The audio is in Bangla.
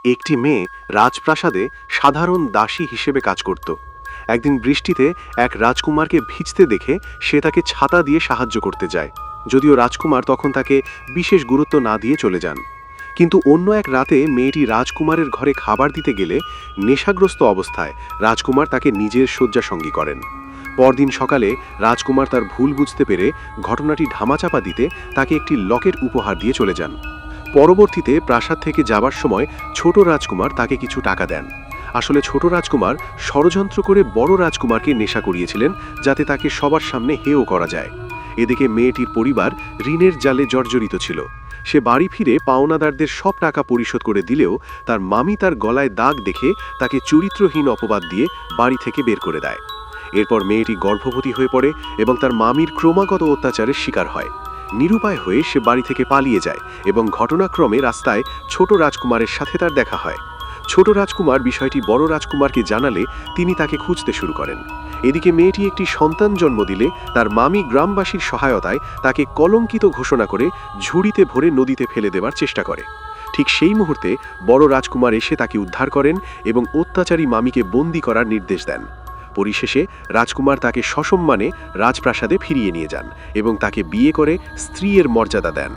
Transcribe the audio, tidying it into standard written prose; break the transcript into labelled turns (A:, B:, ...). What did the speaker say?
A: একটি মেয়ে রাজপ্রাসাদে সাধারণ দাসী হিসেবে কাজ করত। একদিন বৃষ্টিতে এক রাজকুমারকে ভিজতে দেখে সে তাকে ছাতা দিয়ে সাহায্য করতে যায়, যদিও রাজকুমার তখন তাকে বিশেষ গুরুত্ব না দিয়ে চলে যান। কিন্তু অন্য এক রাতে মেয়েটি রাজকুমারের ঘরে খাবার দিতে গেলে নেশাগ্রস্ত অবস্থায় রাজকুমার তাকে নিজের শয্যাসঙ্গী করেন। পরদিন সকালে রাজকুমার তার ভুল বুঝতে পেরে ঘটনাটি ধামাচাপা দিতে তাকে একটি লকেট উপহার দিয়ে চলে যান। পরবর্তীতে প্রাসাদ থেকে যাবার সময় ছোট রাজকুমার তাকে কিছু টাকা দেন। আসলে ছোট রাজকুমার ষড়যন্ত্র করে বড় রাজকুমারকে নেশা করিয়েছিলেন, যাতে তাকে সবার সামনে হেয় করা যায়। এদিকে মেয়েটির পরিবার ঋণের জালে জর্জরিত ছিল। সে বাড়ি ফিরে পাওনাদারদের সব টাকা পরিশোধ করে দিলেও তার মামি তার গলায় দাগ দেখে তাকে চরিত্রহীন অপবাদ দিয়ে বাড়ি থেকে বের করে দেয়। এরপর মেয়েটি গর্ভবতী হয়ে পড়ে এবং তার মামির ক্রমাগত অত্যাচারের শিকার হয়। নিরুপায় হয়ে সে বাড়ি থেকে পালিয়ে যায় এবং ঘটনাক্রমে রাস্তায় ছোট রাজকুমারের সাথে তার দেখা হয়। ছোট রাজকুমার বিষয়টি বড় রাজকুমারকে জানালে তিনি তাকে খুঁজতে শুরু করেন। এদিকে মেয়েটি একটি সন্তান জন্ম দিলে তার মামি গ্রামবাসীর সহায়তায় তাকে কলঙ্কিত ঘোষণা করে ঝুড়িতে ভরে নদীতে ফেলে দেওয়ার চেষ্টা করে। ঠিক সেই মুহূর্তে বড় রাজকুমার এসে তাকে উদ্ধার করেন এবং অত্যাচারী মামিকে বন্দী করার নির্দেশ দেন। পরিশেষে রাজকুমার তাকে সসম্মানে রাজপ্রাসাদে ফিরিয়ে নিয়ে যান এবং তাকে বিয়ে করে স্ত্রীর মর্যাদা দেন।